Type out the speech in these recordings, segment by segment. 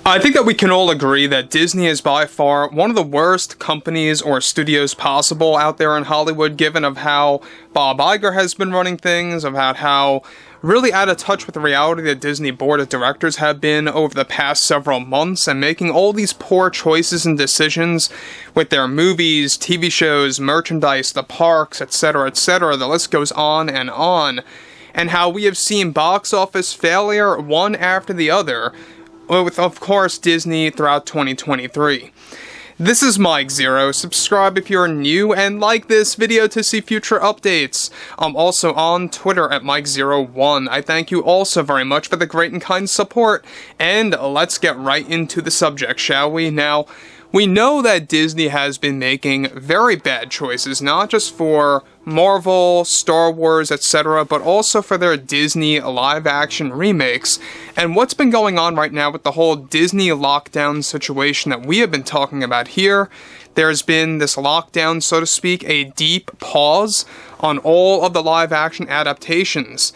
I think that we can all agree that Disney is by far one of the worst companies or studios possible out there in Hollywood, given of how Bob Iger has been running things, about how really out of touch with the reality the Disney board of directors have been over the past several months, and making all these poor choices and decisions with their movies, TV shows, merchandise, the parks, etc., etc. The list goes on, and how we have seen box office failure one after the other, with, of course, Disney throughout 2023. This is Mike Zero. Subscribe if you're new, and like this video to see future updates. I'm also on Twitter at Mike01. I thank you all so very much for the great and kind support, and let's get right into the subject, shall we? Now, we know that Disney has been making very bad choices, not just for Marvel, Star Wars, etc., but also for their Disney live-action remakes. And what's been going on right now with the whole Disney lockdown situation that we have been talking about here, there's been this lockdown, so to speak, a deep pause on all of the live-action adaptations.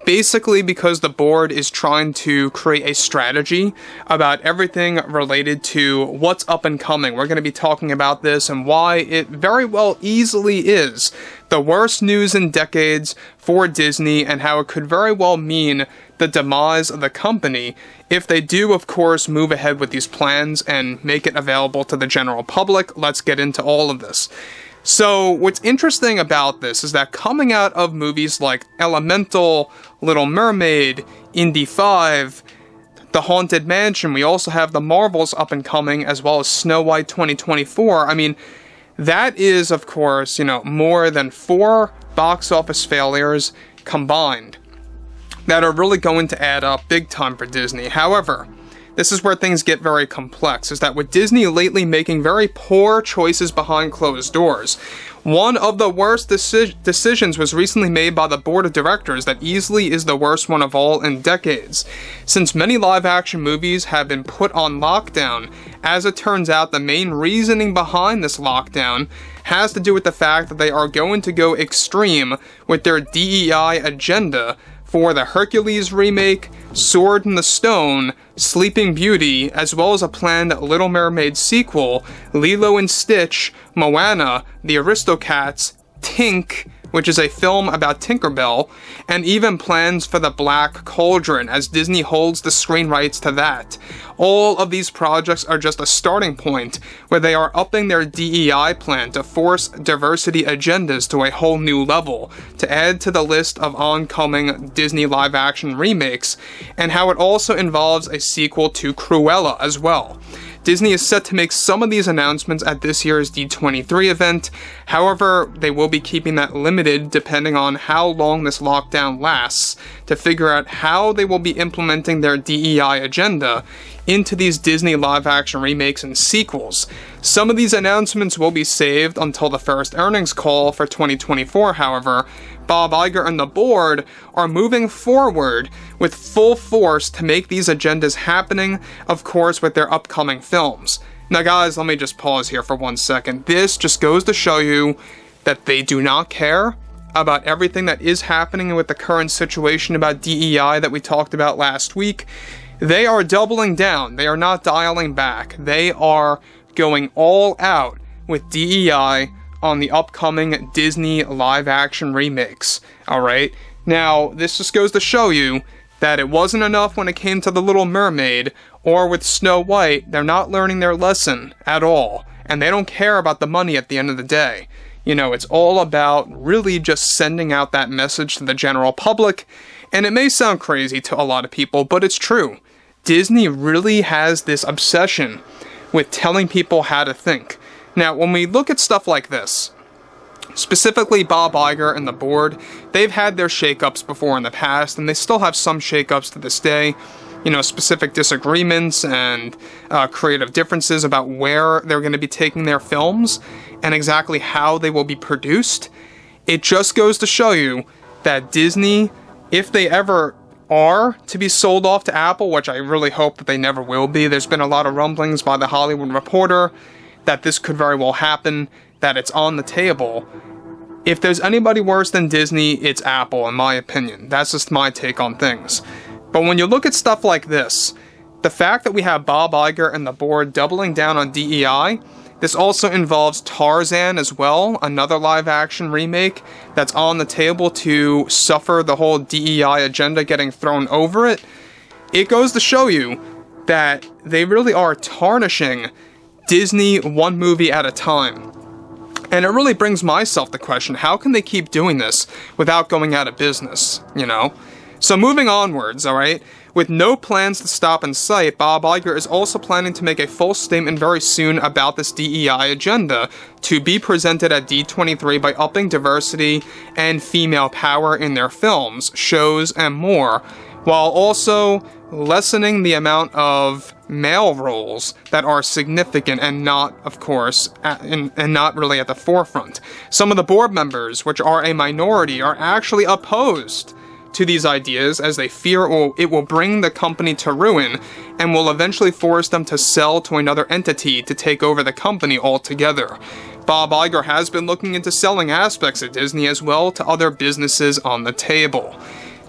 Basically because the board is trying to create a strategy about everything related to what's up and coming. We're going to be talking about this and why it very well easily is the worst news in decades for Disney, and how it could very well mean the demise of the company if they do, of course, move ahead with these plans and make it available to the general public. Let's get into all of this. So, what's interesting about this is that coming out of movies like Elemental, Little Mermaid, Indy 5, The Haunted Mansion, we also have the Marvels up and coming, as well as Snow White 2024. I mean, that is, of course, more than 4 box office failures combined that are really going to add up big time for Disney. However, this is where things get very complex, is that with Disney lately making very poor choices behind closed doors, one of the worst decisions was recently made by the board of directors that easily is the worst one of all in decades. Since many live-action movies have been put on lockdown, as it turns out, the main reasoning behind this lockdown has to do with the fact that they are going to go extreme with their DEI agenda for the Hercules remake, Sword in the Stone, Sleeping Beauty, as well as a planned Little Mermaid sequel, Lilo and Stitch, Moana, The Aristocats, Tink, which is a film about Tinkerbell, and even plans for The Black Cauldron, as Disney holds the screen rights to that. All of these projects are just a starting point where they are upping their DEI plan to force diversity agendas to a whole new level, to add to the list of oncoming Disney live-action remakes, and how it also involves a sequel to Cruella as well. Disney is set to make some of these announcements at this year's D23 event. However, they will be keeping that limited depending on how long this lockdown lasts, to figure out how they will be implementing their DEI agenda into these Disney live-action remakes and sequels. Some of these announcements will be saved until the first earnings call for 2024, however. Bob Iger and the board are moving forward with full force to make these agendas happening, of course, with their upcoming films. Now guys, let me just pause here for 1 second. This just goes to show you that they do not care about everything that is happening with the current situation about DEI that we talked about last week. They are doubling down. They are not dialing back. They are going all out with DEI on the upcoming Disney live-action remakes, alright? Now, this just goes to show you that it wasn't enough when it came to The Little Mermaid, or with Snow White. They're not learning their lesson at all, and they don't care about the money at the end of the day. It's all about really just sending out that message to the general public, and it may sound crazy to a lot of people, but it's true. Disney really has this obsession with telling people how to think. Now, when we look at stuff like this, specifically Bob Iger and the board, they've had their shakeups before in the past, and they still have some shakeups to this day. Specific disagreements and creative differences about where they're going to be taking their films and exactly how they will be produced. It just goes to show you that Disney, if they ever are to be sold off to Apple, which I really hope that they never will be, there's been a lot of rumblings by the Hollywood Reporter that this could very well happen, that it's on the table. If there's anybody worse than Disney, it's Apple, in my opinion. That's just my take on things. But when you look at stuff like this, the fact that we have Bob Iger and the board doubling down on DEI, this also involves Tarzan as well, another live-action remake that's on the table to suffer the whole DEI agenda getting thrown over it. It goes to show you that they really are tarnishing Disney one movie at a time. And it really brings myself the question, how can they keep doing this without going out of business, you know? So moving onwards, alright? With no plans to stop in sight, Bob Iger is also planning to make a full statement very soon about this DEI agenda to be presented at D23 by upping diversity and female power in their films, shows, and more, while also lessening the amount of male roles that are significant and not, of course, and not really at the forefront. Some of the board members, which are a minority, are actually opposed to these ideas as they fear it will bring the company to ruin and will eventually force them to sell to another entity to take over the company altogether. Bob Iger has been looking into selling aspects of Disney as well to other businesses on the table.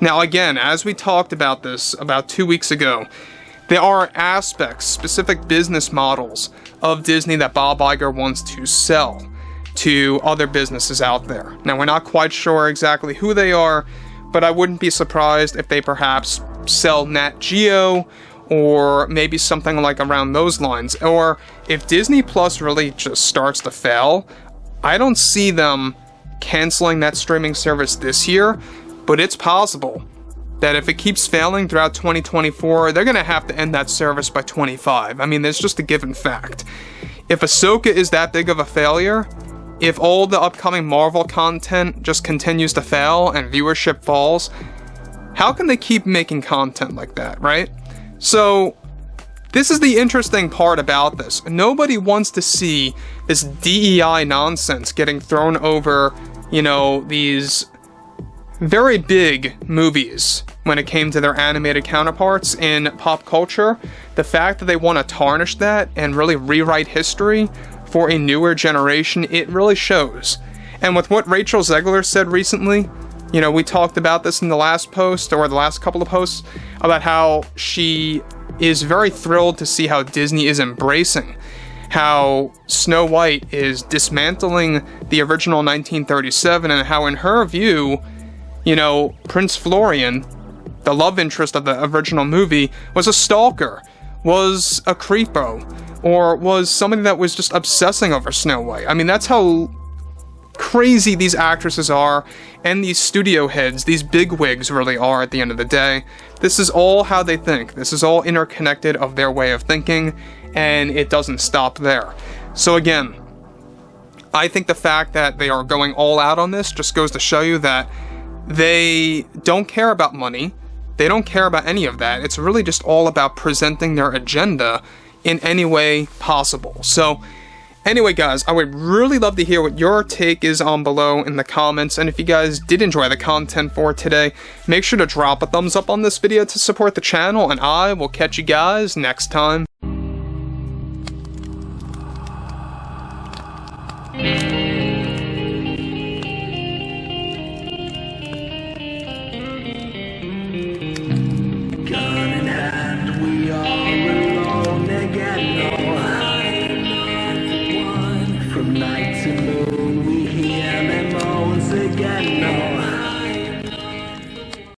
Now again, as we talked about this about 2 weeks ago, there are aspects, specific business models of Disney that Bob Iger wants to sell to other businesses out there. Now we're not quite sure exactly who they are, but I wouldn't be surprised if they perhaps sell Nat Geo, or maybe something like around those lines. Or if Disney Plus really just starts to fail, I don't see them canceling that streaming service this year, but it's possible that if it keeps failing throughout 2024, they're going to have to end that service by 25. I mean, there's just a given fact. If Ahsoka is that big of a failure, if all the upcoming Marvel content just continues to fail and viewership falls, how can they keep making content like that, right? So, this is the interesting part about this. Nobody wants to see this DEI nonsense getting thrown over, you know, these very big movies when it came to their animated counterparts in pop culture. The fact that they want to tarnish that and really rewrite history for a newer generation, it really shows. And with what Rachel Zegler said recently, you know, we talked about this in the last post, or the last couple of posts, about how she is very thrilled to see how Disney is embracing how Snow White is dismantling the original 1937, and how in her view, you know, Prince Florian, the love interest of the original movie, was a stalker, was a creepo, or was somebody that was just obsessing over Snow White. I mean, that's how crazy these actresses are, and these studio heads, these bigwigs really are at the end of the day. This is all how they think. This is all interconnected of their way of thinking, and it doesn't stop there. So again, I think the fact that they are going all out on this just goes to show you that they don't care about money. They don't care about any of that. It's really just all about presenting their agenda in any way possible. So anyway, guys, I would really love to hear what your take is on below in the comments. And if you guys did enjoy the content for today, make sure to drop a thumbs up on this video to support the channel, and I will catch you guys next time. Night to moon, we hear them moans again.